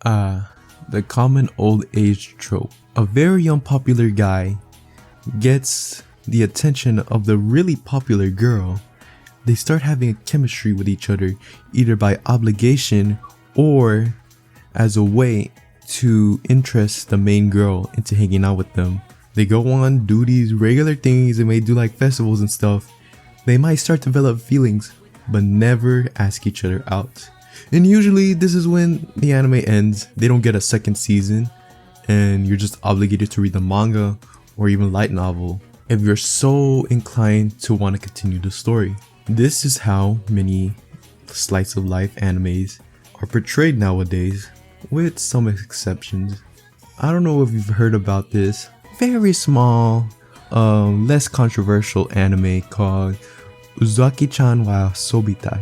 The common old age trope. A very unpopular guy gets the attention of the really popular girl. They start having a chemistry with each other, either by obligation or as a way to interest the main girl into hanging out with them. They go on, do these regular things, they may do like festivals and stuff. They might start to develop feelings, but never ask each other out. And usually this is when the anime ends. They don't get a second season, and you're just obligated to read the manga or even light novel if you're so inclined to want to continue the story. This is how many slice of life animes are portrayed nowadays, with some exceptions. I don't know if you've heard about this very small, less controversial anime called Uzaki Chan wa Sobitai.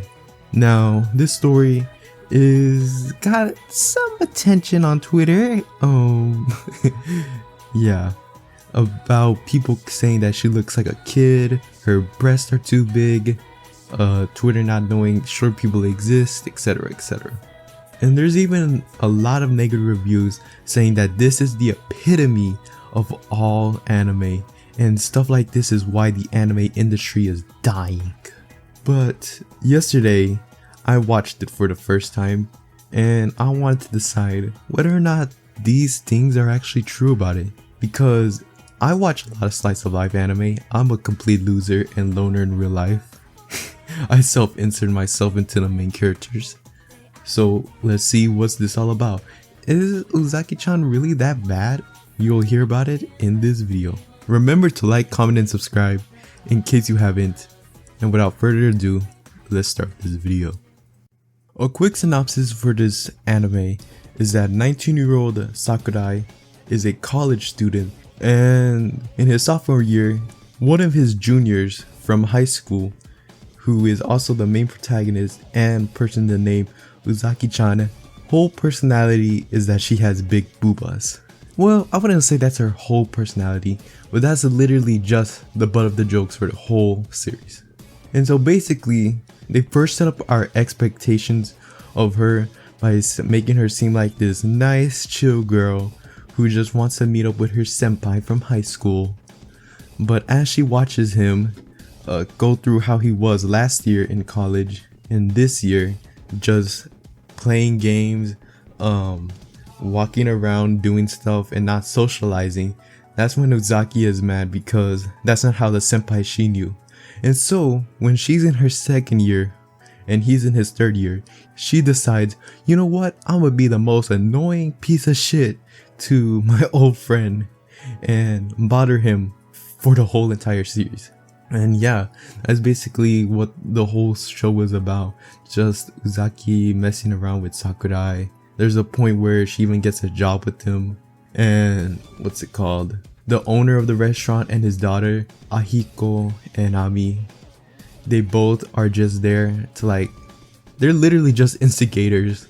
Now, this story is got some attention on Twitter. Yeah, about people saying that she looks like a kid, her breasts are too big, Twitter not knowing short people exist, etc, etc. And there's even a lot of negative reviews saying that this is the epitome of all anime, and stuff like this is why the anime industry is dying. But yesterday I watched it for the first time, and I wanted to decide whether or not these things are actually true about it, because I watch a lot of slice of life anime. I'm a complete loser and loner in real life. I self-insert myself into the main characters. So let's see what's this all about. Is Uzaki-chan really that bad? You'll hear about it in this video. Remember to like, comment, and subscribe in case you haven't. And without further ado, let's start this video. A quick synopsis for this anime is that 19-year-old Sakurai is a college student, and in his sophomore year, one of his juniors from high school, who is also the main protagonist and person in the name Uzaki-chan, whole personality is that she has big boobas. Well, I wouldn't say that's her whole personality, but that's literally just the butt of the jokes for the whole series. And so basically, they first set up our expectations of her by making her seem like this nice, chill girl who just wants to meet up with her senpai from high school. But as she watches him go through how he was last year in college and this year, just playing games, walking around doing stuff and not socializing, that's when Uzaki is mad, because that's not how the senpai she knew. And so when she's in her second year and he's in his third year, she decides, you know what, I'm gonna be the most annoying piece of shit to my old friend and bother him for the whole entire series. And yeah, that's basically what the whole show was about. Just Uzaki messing around with Sakurai. There's a point where she even gets a job with him, and what's it called? The owner of the restaurant and his daughter, Ahiko and Ami, they both are just there to they're literally just instigators.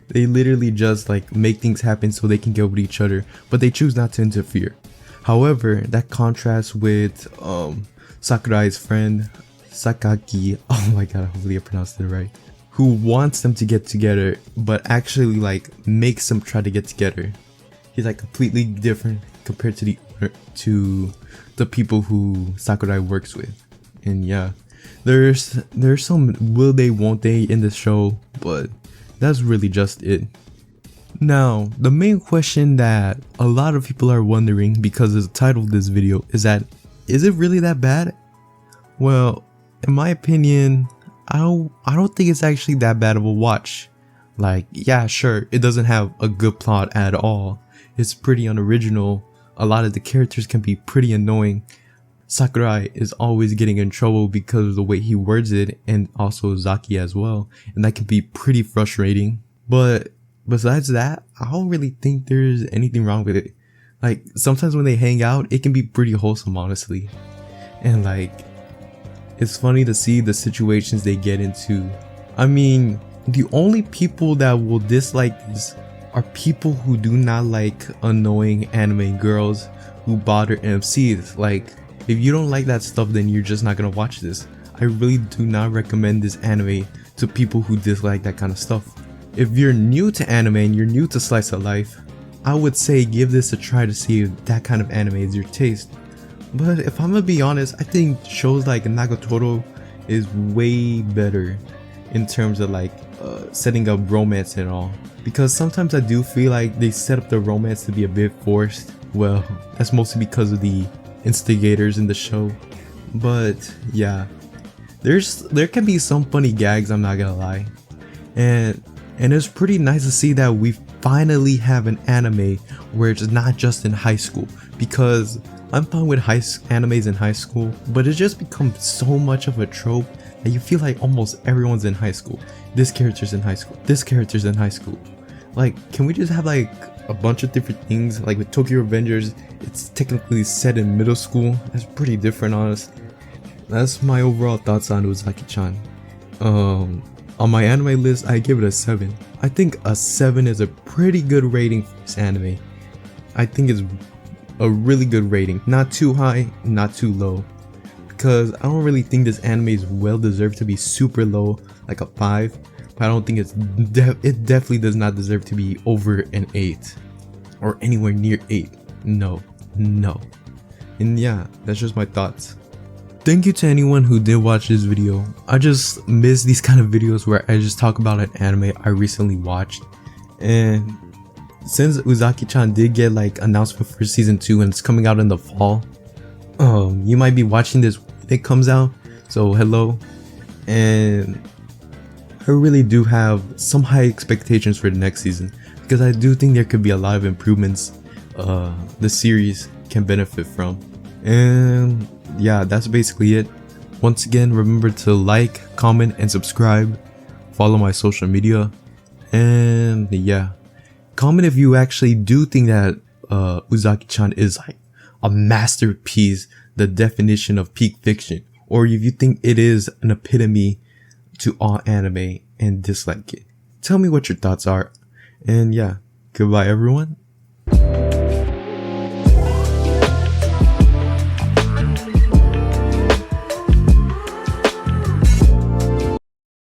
They literally just make things happen so they can get with each other, but they choose not to interfere. However, that contrasts with Sakurai's friend, Sakaki, oh my god, hopefully I pronounced it right, who wants them to get together, but actually makes them try to get together. He's completely different compared to the people who Sakurai works with. And yeah, there's some will they won't they in the show, but that's really just it. Now, the main question that a lot of people are wondering, because of the title of this video, is it really that bad? Well, in my opinion, I don't think it's actually that bad of a watch. Yeah, sure, it doesn't have a good plot at all. It's pretty unoriginal. A lot of the characters can be pretty annoying. Sakurai is always getting in trouble because of the way he words it, and also Zaki as well, and that can be pretty frustrating. But besides that, I don't really think there's anything wrong with it. Sometimes when they hang out, it can be pretty wholesome, honestly. And it's funny to see the situations they get into. I mean, the only people that will dislike this are people who do not like annoying anime girls who bother MCs. If you don't like that stuff, then you're just not gonna watch this. I really do not recommend this anime to people who dislike that kind of stuff. If you're new to anime and you're new to slice of life, I would say give this a try to see if that kind of anime is your taste. But if I'm gonna be honest, I think shows like Nagatoro is way better in terms of like setting up romance and all, because sometimes I do feel like they set up the romance to be a bit forced. Well, that's mostly because of the instigators in the show. But yeah, there can be some funny gags, I'm not gonna lie, and it's pretty nice to see that we finally have an anime where it's not just in high school, because I'm fine with animes in high school, but it just becomes so much of a trope that you feel like almost everyone's in high school. This character's in high school, this character's in high school. Like, can we just have like a bunch of different things? Like with Tokyo Revengers, it's technically set in middle school. That's pretty different, honestly. That's my overall thoughts on Uzaki Chan. On my anime list, I give it a 7. I think a 7 is a pretty good rating for this anime. I think it's a really good rating. Not too high, not too low. Because I don't really think this anime is well deserved to be super low, like a 5. But I don't think it definitely does not deserve to be over an 8. Or anywhere near 8. No. And yeah, that's just my thoughts. Thank you to anyone who did watch this video. I just miss these kind of videos where I just talk about an anime I recently watched. And since Uzaki Chan did get like announcement for season 2 and it's coming out in the fall, you might be watching this when it comes out, so hello. And I really do have some high expectations for the next season, because I do think there could be a lot of improvements the series can benefit from. And yeah, that's basically it. Once again, remember to like, comment, and subscribe. Follow my social media. And yeah, comment if you actually do think that Uzaki Chan is like a masterpiece, the definition of peak fiction, or if you think it is an epitome to all anime and dislike it. Tell me what your thoughts are. And yeah, goodbye everyone.